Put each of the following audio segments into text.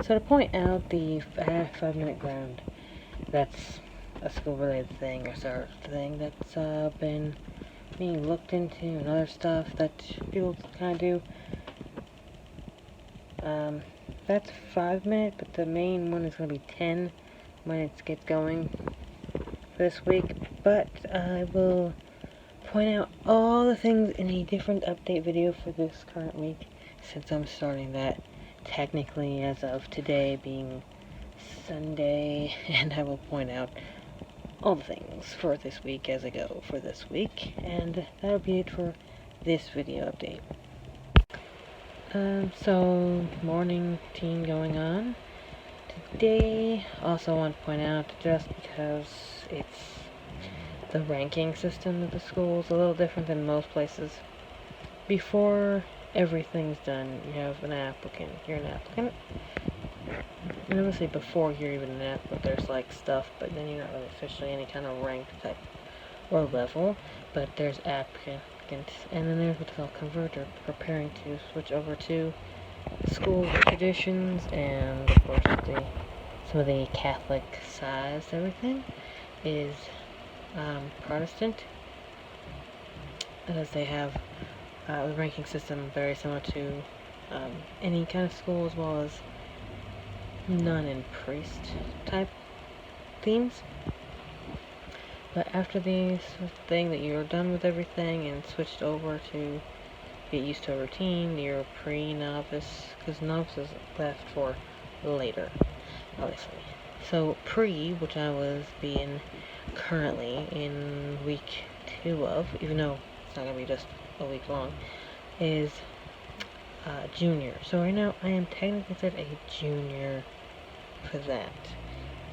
So to point out the 5-minute ground, that's a school-related thing or sort of thing that's been being looked into, and other stuff that people kind of do. That's 5 minutes, but the main one is going to be 10 when it gets going for this week. But I will point out all the things in a different update video for this current week, since I'm starting that technically as of today being Sunday, and I will point out all the things for this week as I go for this week, and that'll be it for this video update. So morning routine going on today. Also want to point out, just because it's the ranking system of the school is a little different than most places. Before everything's done, you have an applicant. You're an applicant. And obviously before you're even an applicant, there's like stuff, but then you're not really officially any kind of rank type or level. But there's applicants, and then there's what they call converter, preparing to switch over to school traditions, and of course some of the Catholic sides, everything is Protestant, as they have the ranking system very similar to any kind of school, as well as nun and priest type themes. But after these thing that you're done with everything and switched over to get used to a routine, you're pre-novice, because novice is left for later, obviously. So pre, which I was being currently in week 2 of, even though it's not going to be just a week long, is junior. So right now I am technically considered a junior for that.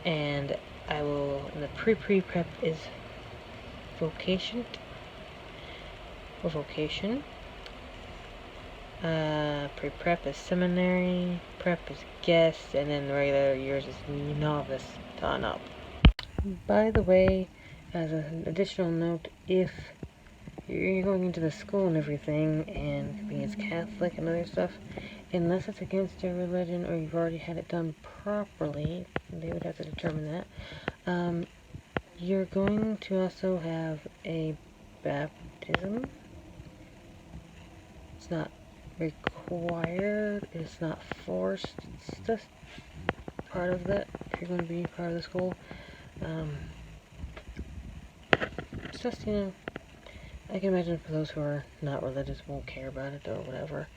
And I will, and the pre-prep is vocation, or vocation. Pre-prep is seminary, prep is guest, and then the regular years is novice to on up. By the way, as an additional note, if you're going into the school and everything, and being it's Catholic and other stuff, unless it's against your religion or you've already had it done properly, they would have to determine that, you're going to also have a baptism. It's not required, it's not forced, it's just part of that if you're going to be part of the school. It's just, I can imagine for those who are not religious won't care about it or whatever,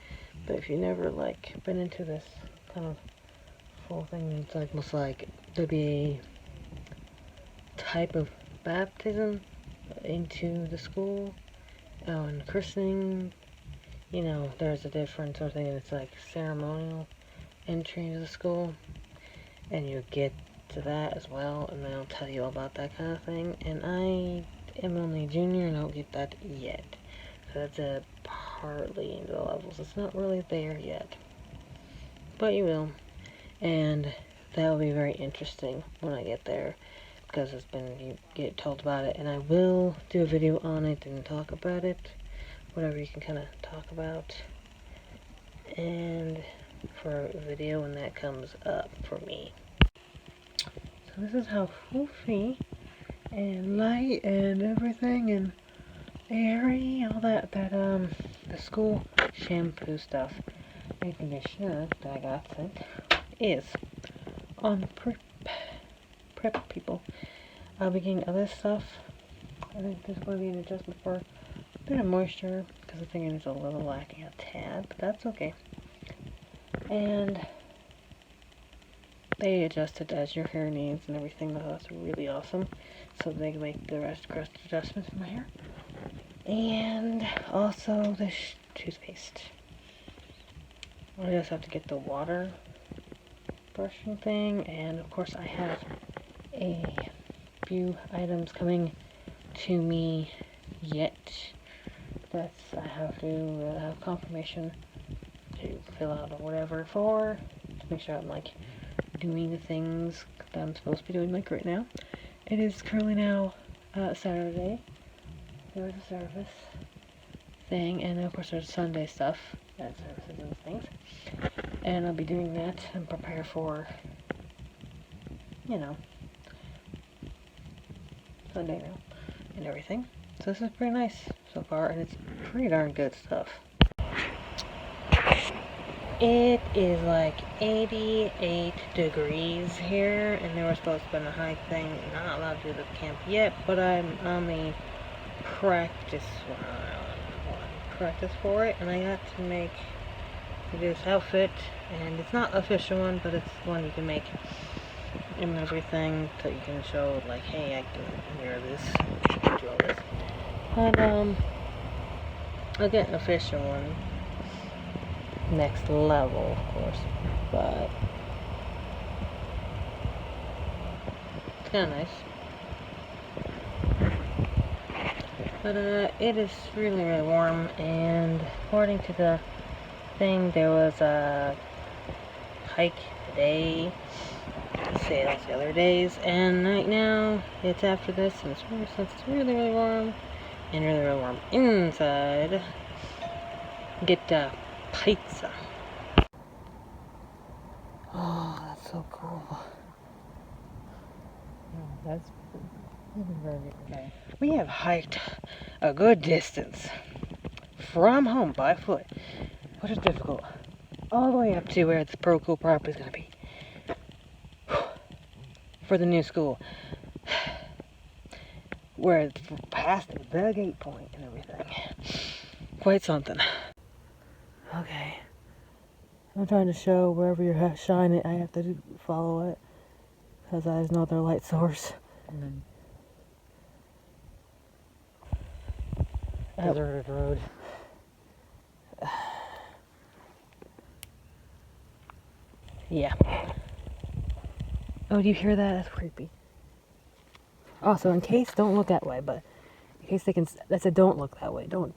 but if you never like been into this kind of full thing, it's like almost like there'd be a type of baptism into the school, and christening, there's a different sort of thing, and it's like ceremonial entry into the school, and you get to that as well, and they'll tell you all about that kind of thing. And I am only a junior and I don't get that yet, so that's partly into the levels. It's not really there yet, but you will, and that will be very interesting when I get there, because you get told about it, and I will do a video on it and talk about it, whatever you can kind of talk about, and for a video when that comes up for me. So this is how foofy and light and everything and airy, all that the school shampoo stuff and conditioner that I got sent is on prep people. I'll be getting other stuff. I think there's going to be an adjustment for a bit of moisture, because I think it is a little lacking a tad, but that's okay. And they adjust it as your hair needs and everything. That's really awesome. So they can make the rest adjustments in my hair. And also the toothpaste. I just have to get the water brushing thing, and of course I have a few items coming to me yet. I have to have confirmation to fill out or whatever to make sure I'm like doing the things that I'm supposed to be doing like right now. It is currently now Saturday. There was a service thing, and of course there's Sunday stuff, services and things. And I'll be doing that and prepare for, you know, Sunday now and everything. So this is pretty nice so far, and it's pretty darn good stuff. It is like 88 degrees here, and they were supposed to be a hike thing. Not allowed to do the camp yet, but I'm on the practice for it, and I got to make this outfit, and it's not an official one, but it's one you can make and everything, that you can show, like, hey, I can wear this, do all this. But I'll get an official one next level, of course, but it's kind of nice. But it is really, really warm, and according to the thing, there was a hike today, sales the other days, and right now it's after this, and it's really, since it's really, really warm and really, really warm inside, get pizza. Oh, that's so cool. Oh, that's very good. Okay. We have hiked a good distance from home by foot, which is difficult, all the way up to where the Pro Cool property is going to be for the new school, where it's past the gate point and everything. Quite something. Okay. I'm trying to show wherever you're shining, I have to follow it, because I have no other light source. And then deserted road. Yeah. Oh, do you hear that? That's creepy. Also, in case, don't look that way, but in case they can, that's a don't look that way. Don't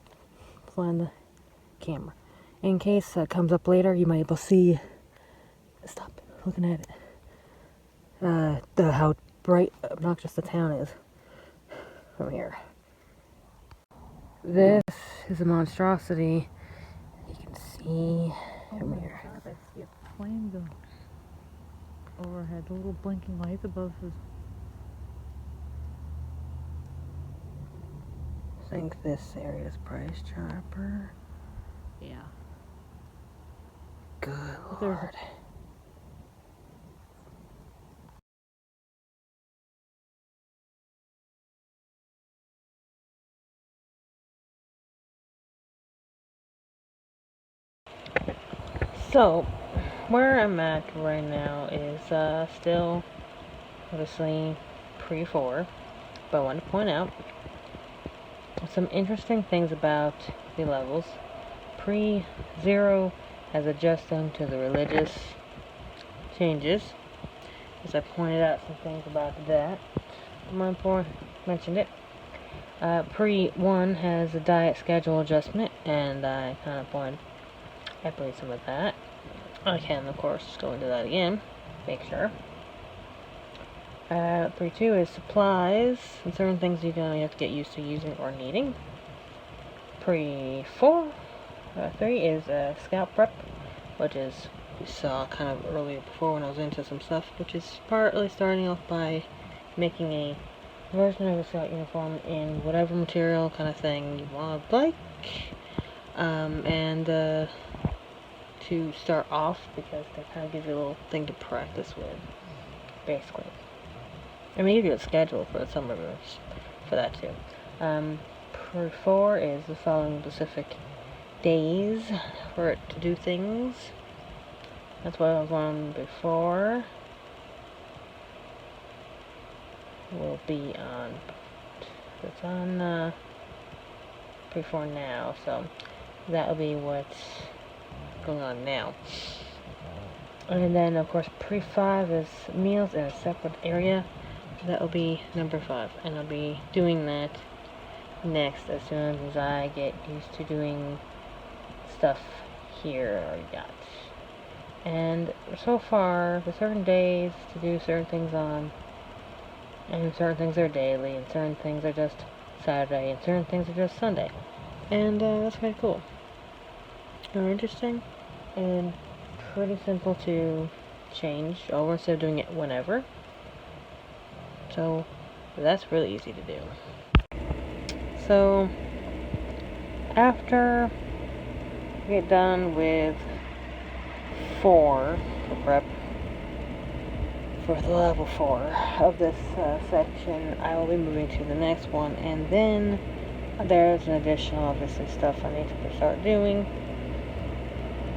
fly on the camera. In case it comes up later, you might be able to see, stop looking at it, how bright, obnoxious the town is from here. This is a monstrosity. You can see from here. God, I see a plane going overhead. The little blinking lights above his. I think this area is Price Chopper. Yeah. Good There's Lord. So, where I'm at right now is still, obviously, pre-4, but I want to point out some interesting things about the levels. Pre-0 has adjusted to the religious changes, as I pointed out some things about that. More mentioned it. Pre-1 has a diet schedule adjustment, and I kind of pointed happily some of that. I can, of course, go into that again, make sure. Pre-2 is supplies, and certain things you're going to have to get used to using or needing. Pre-4, 3 is scout prep, which is, you saw kind of earlier before when I was into some stuff, which is partly starting off by making a version of a scout uniform in whatever material kind of thing you want to like, and to start off, because they kind of give you a little thing to practice with, basically. I mean, give you a schedule for some of those, for that too. Pre-4 is the following specific days for it to do things. That's what I was on before. Will be on, it's on Pre-4 now, so that will be what's going on now. And then, of course, Pre-5 is meals in a separate area. That will be number 5, and I'll be doing that next as soon as I get used to doing stuff here already got. And so far, there's certain days to do certain things on, and certain things are daily, and certain things are just Saturday, and certain things are just Sunday. And that's kind of cool. Or interesting. And pretty simple to change over instead of doing it whenever. So that's really easy to do. So after I get done with 4 for prep for the level 4 of this section, I will be moving to the next one, and then there's an additional, obviously, stuff I need to start doing.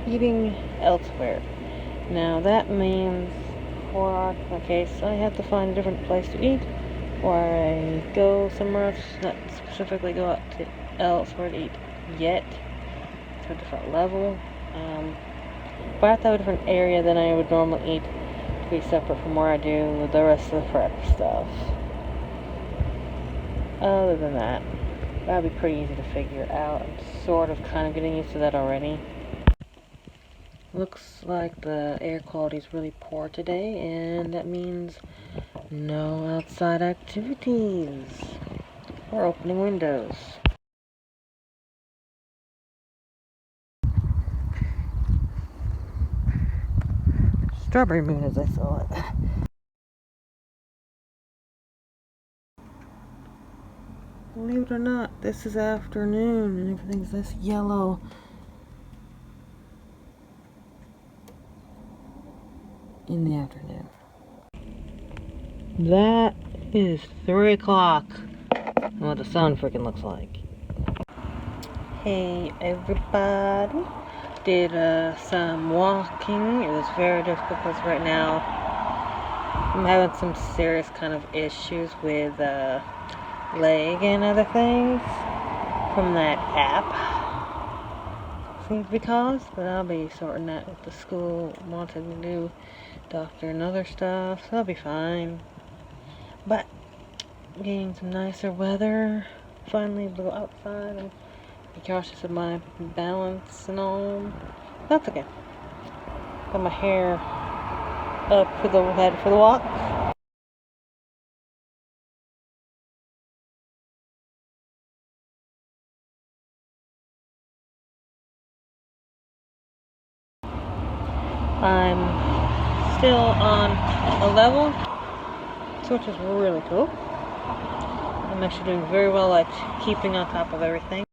Eating elsewhere. Now that means for my case, I have to find a different place to eat, or I go somewhere else, not specifically go out to elsewhere to eat yet. It's a different level. But I have to have a different area than I would normally eat to be separate from where I do the rest of the prep stuff. Other than that, that'd be pretty easy to figure out. I'm sort of kind of getting used to that already. Looks like the air quality is really poor today, and that means no outside activities or opening windows. Strawberry moon as I saw it. Believe it or not, this is afternoon and everything's this yellow. In the afternoon. That is 3 o'clock. And what the sun freaking looks like. Hey everybody. Did some walking. It was very difficult because right now I'm having some serious kind of issues with leg and other things from that app. Seems to be caused, but I'll be sorting that with the school wanting to do doctor and other stuff, so I'll be fine. But getting some nicer weather, finally able to go outside and be cautious of my balance and all. That's okay. Got my hair up for the head for the walk. I'm still on a level, which is really cool. I'm actually doing very well at keeping on top of everything.